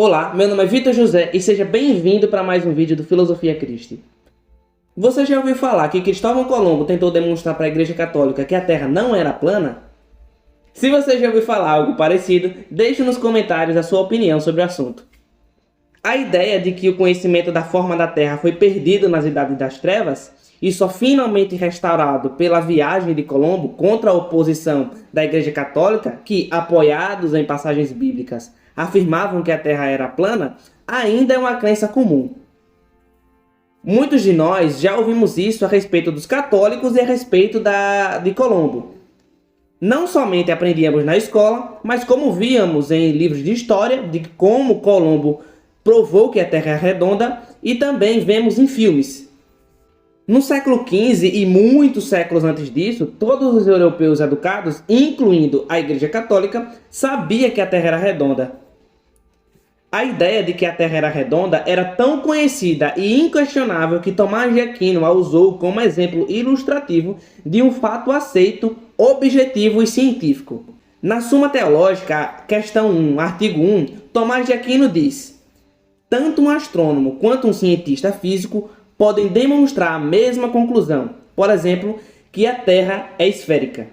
Olá, meu nome é Vitor José e seja bem-vindo para mais um vídeo do Filosofia Christi. Você já ouviu falar que Cristóvão Colombo tentou demonstrar para a Igreja Católica que a Terra não era plana? Se você já ouviu falar algo parecido, deixe nos comentários a sua opinião sobre o assunto. A ideia de que o conhecimento da forma da Terra foi perdido nas Idades das Trevas e só finalmente restaurado pela viagem de Colombo contra a oposição da Igreja Católica, que, apoiados em passagens bíblicas, afirmavam que a Terra era plana, ainda é uma crença comum. Muitos de nós já ouvimos isso a respeito dos católicos e a respeito de Colombo. Não somente aprendíamos na escola, mas como víamos em livros de história de como Colombo provou que a Terra é redonda e também vemos em filmes. No século XV e muitos séculos antes disso, todos os europeus educados, incluindo a Igreja Católica, sabiam que a Terra era redonda. A ideia de que a Terra era redonda era tão conhecida e inquestionável que Tomás de Aquino a usou como exemplo ilustrativo de um fato aceito, objetivo e científico. Na Suma Teológica, questão 1, artigo 1, Tomás de Aquino diz: tanto um astrônomo quanto um cientista físico podem demonstrar a mesma conclusão, por exemplo, que a Terra é esférica.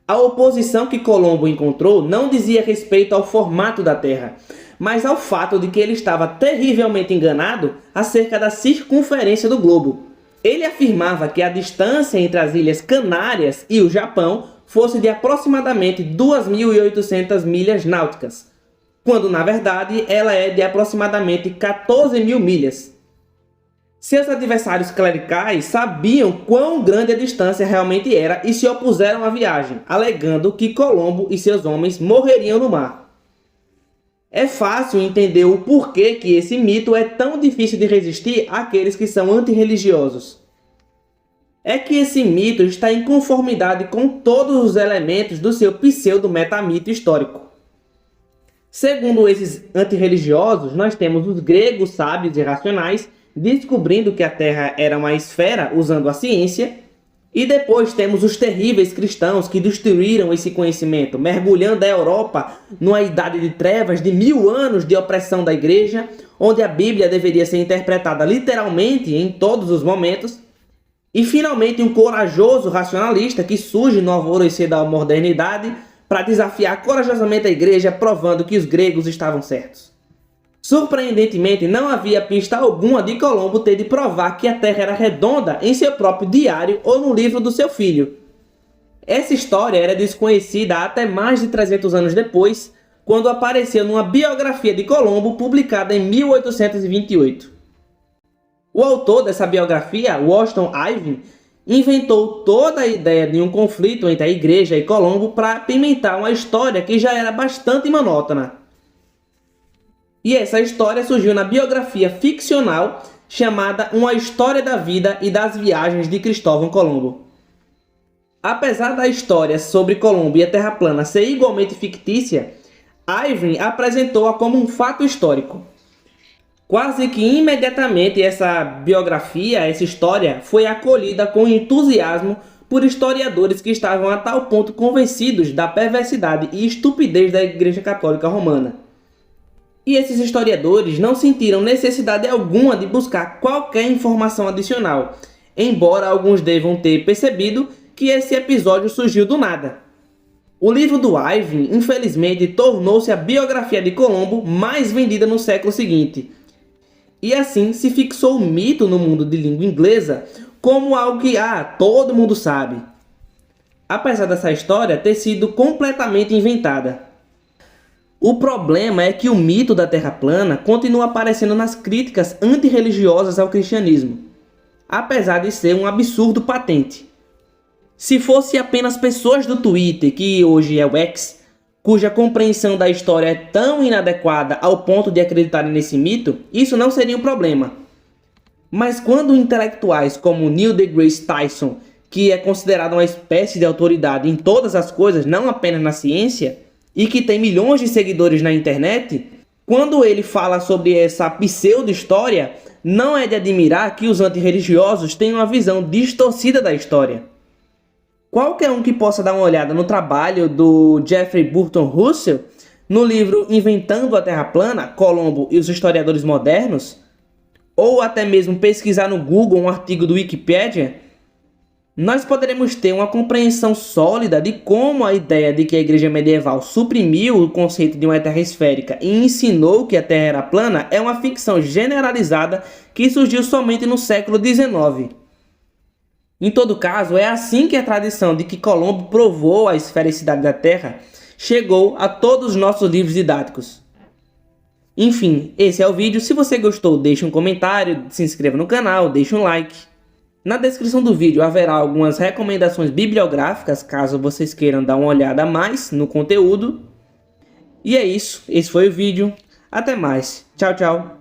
A oposição que Colombo encontrou não dizia respeito ao formato da Terra, mas ao fato de que ele estava terrivelmente enganado acerca da circunferência do globo. Ele afirmava que a distância entre as Ilhas Canárias e o Japão fosse de aproximadamente 2.800 milhas náuticas, quando na verdade ela é de aproximadamente 14.000 milhas. Seus adversários clericais sabiam quão grande a distância realmente era e se opuseram à viagem, alegando que Colombo e seus homens morreriam no mar. É fácil entender o porquê que esse mito é tão difícil de resistir àqueles que são antirreligiosos. É que esse mito está em conformidade com todos os elementos do seu pseudo-metamito histórico. Segundo esses antirreligiosos, nós temos os gregos sábios e racionais descobrindo que a Terra era uma esfera usando a ciência, e depois temos os terríveis cristãos que destruíram esse conhecimento, mergulhando a Europa numa idade de trevas de 1000 anos de opressão da Igreja, onde a Bíblia deveria ser interpretada literalmente em todos os momentos. E finalmente um corajoso racionalista que surge no alvorecer da modernidade para desafiar corajosamente a Igreja, provando que os gregos estavam certos. Surpreendentemente, não havia pista alguma de Colombo ter de provar que a Terra era redonda em seu próprio diário ou no livro do seu filho. Essa história era desconhecida até mais de 300 anos depois, quando apareceu numa biografia de Colombo publicada em 1828. O autor dessa biografia, Washington Irving, inventou toda a ideia de um conflito entre a Igreja e Colombo para apimentar uma história que já era bastante monótona. E essa história surgiu na biografia ficcional chamada Uma História da Vida e das Viagens de Cristóvão Colombo. Apesar da história sobre Colombo e a Terra plana ser igualmente fictícia, Irving apresentou-a como um fato histórico. Quase que imediatamente essa biografia, essa história, foi acolhida com entusiasmo por historiadores que estavam a tal ponto convencidos da perversidade e estupidez da Igreja Católica Romana. E esses historiadores não sentiram necessidade alguma de buscar qualquer informação adicional, embora alguns devam ter percebido que esse episódio surgiu do nada. O livro do Irving, infelizmente, tornou-se a biografia de Colombo mais vendida no século seguinte. E assim se fixou o mito no mundo de língua inglesa como algo que, todo mundo sabe. Apesar dessa história ter sido completamente inventada. O problema é que o mito da Terra plana continua aparecendo nas críticas antirreligiosas ao cristianismo, apesar de ser um absurdo patente. Se fosse apenas pessoas do Twitter, que hoje é o X, cuja compreensão da história é tão inadequada ao ponto de acreditarem nesse mito, isso não seria um problema. Mas quando intelectuais como Neil deGrasse Tyson, que é considerado uma espécie de autoridade em todas as coisas, não apenas na ciência, e que tem milhões de seguidores na internet, quando ele fala sobre essa pseudo-história, não é de admirar que os antirreligiosos tenham uma visão distorcida da história. Qualquer um que possa dar uma olhada no trabalho do Jeffrey Burton Russell no livro Inventando a Terra Plana, Colombo e os Historiadores Modernos, ou até mesmo pesquisar no Google um artigo do Wikipedia, nós poderemos ter uma compreensão sólida de como a ideia de que a igreja medieval suprimiu o conceito de uma terra esférica e ensinou que a Terra era plana é uma ficção generalizada que surgiu somente no século XIX. Em todo caso, é assim que a tradição de que Colombo provou a esfericidade da Terra chegou a todos os nossos livros didáticos. Enfim, esse é o vídeo. Se você gostou, deixe um comentário, se inscreva no canal, deixe um like. Na descrição do vídeo haverá algumas recomendações bibliográficas, caso vocês queiram dar uma olhada a mais no conteúdo. E é isso, esse foi o vídeo. Até mais. Tchau, tchau.